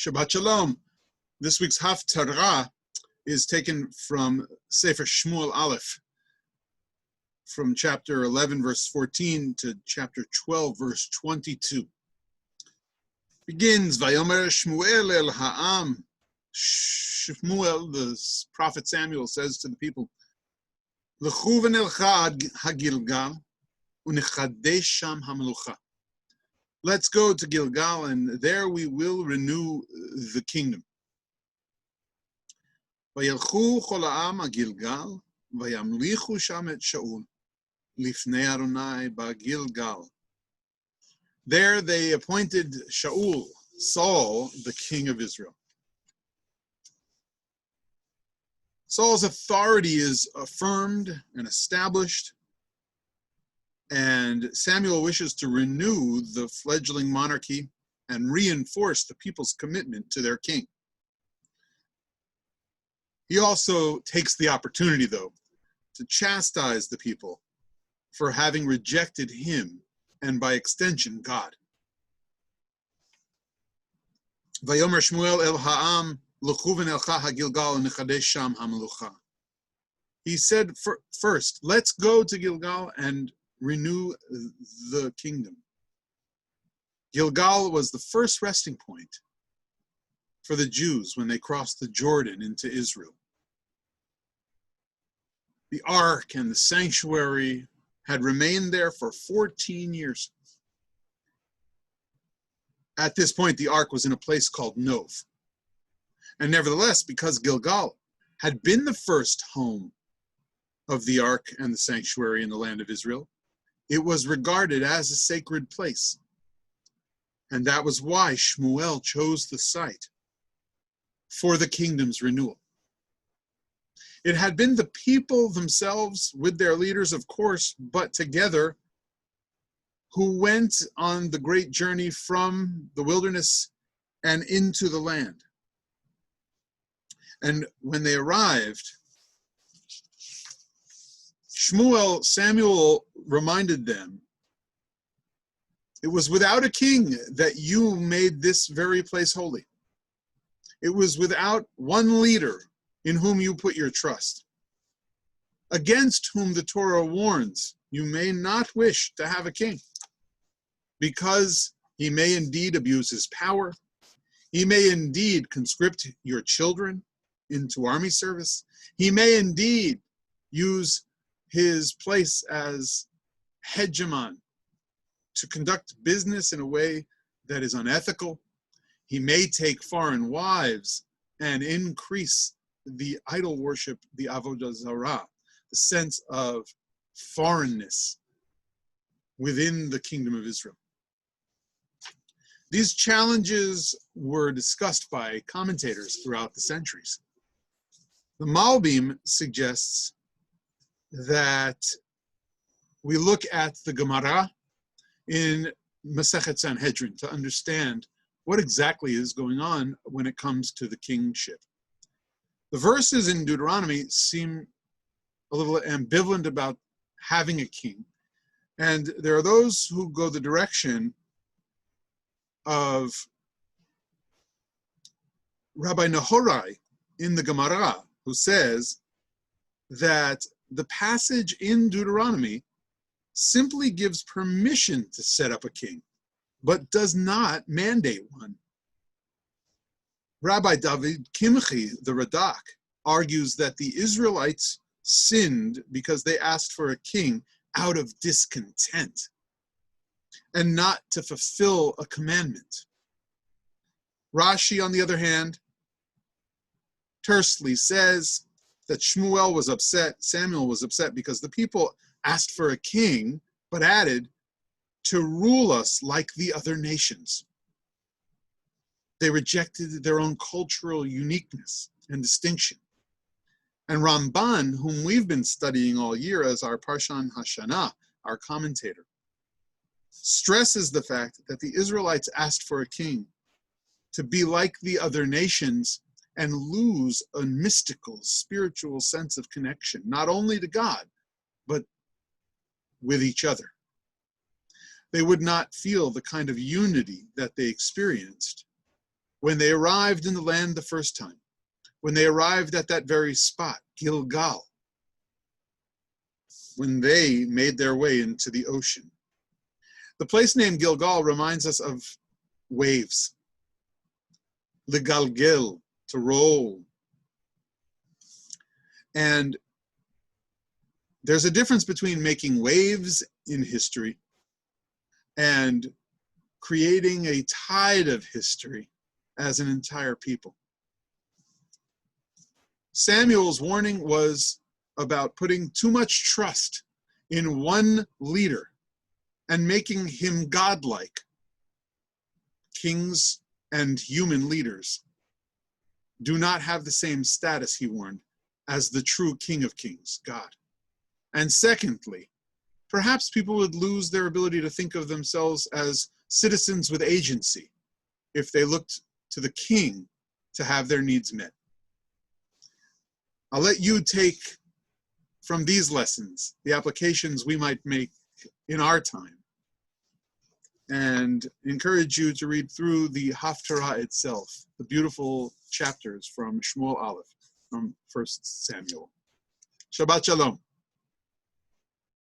Shabbat Shalom. This week's Haftarah is taken from Sefer Shmuel Aleph, from chapter 11, verse 14 to chapter 12, verse 22. Begins, Vayomer Shmuel el ha'am. Shmuel, the prophet Samuel, says to the people, L'chu v'nelcha ha'gilgal, u'nechadesh sham ha'melucha. Let's go to Gilgal, and there we will renew the kingdom. Vayelchu chol ha'am ha'gilgal, vayamlichu sham et Shaul, lifnei Adonai ba'gilgal. There they appointed Shaul, Saul, the king of Israel. Saul's authority is affirmed and established, and Samuel wishes to renew the fledgling monarchy and reinforce the people's commitment to their king. He also takes the opportunity, though, to chastise the people for having rejected him and, by extension, God. Vayomer Shmuel el ha'am l'chu v'nelcha ha'gilgal u'nechadesh sham ha'melucha. He said, first, let's go to Gilgal and renew the kingdom. Gilgal was the first resting point for the Jews when they crossed the Jordan into Israel. The ark and the sanctuary had remained there for 14 years. At this point, the ark was in a place called Nov. And nevertheless, because Gilgal had been the first home of the ark and the sanctuary in the land of Israel, it was regarded as a sacred place. And that was why Shmuel chose the site for the kingdom's renewal. It had been the people themselves, with their leaders, of course, but together, who went on the great journey from the wilderness and into the land. And when they arrived, Samuel reminded them, it was without a king that you made this very place holy. It was without one leader in whom you put your trust, against whom the Torah warns, you may not wish to have a king, because he may indeed abuse his power. He may indeed conscript your children into army service. He may indeed use his place as hegemon to conduct business in a way that is unethical. He may take foreign wives and increase the idol worship, the avodah zarah, the sense of foreignness within the kingdom of Israel. These challenges were discussed by commentators throughout the centuries. The Malbim suggests that we look at the Gemara in Masechet Sanhedrin to understand what exactly is going on when it comes to the kingship. The verses in Deuteronomy seem a little ambivalent about having a king, and there are those who go the direction of Rabbi Nehorai in the Gemara, who says that the passage in Deuteronomy simply gives permission to set up a king, but does not mandate one. Rabbi David Kimchi, the Radak, argues that the Israelites sinned because they asked for a king out of discontent and not to fulfill a commandment. Rashi, on the other hand, tersely says that Samuel was upset because the people asked for a king, but added, to rule us like the other nations. They rejected their own cultural uniqueness and distinction. And Ramban, whom we've been studying all year as our Parshan Hashanah, our commentator, stresses the fact that the Israelites asked for a king to be like the other nations and lose a mystical, spiritual sense of connection, not only to God, but with each other. They would not feel the kind of unity that they experienced when they arrived in the land the first time, when they arrived at that very spot, Gilgal, when they made their way into the ocean. The place named Gilgal reminds us of waves. Legalgil, to roll. And there's a difference between making waves in history and creating a tide of history as an entire people. Samuel's warning was about putting too much trust in one leader and making him godlike. Kings and human leaders do not have the same status, he warned, as the true King of Kings, God. And secondly, perhaps people would lose their ability to think of themselves as citizens with agency if they looked to the king to have their needs met. I'll let you take from these lessons the applications we might make in our time, and encourage you to read through the Haftarah itself, the beautiful chapters from Shmuel Aleph, from 1 Samuel. Shabbat Shalom.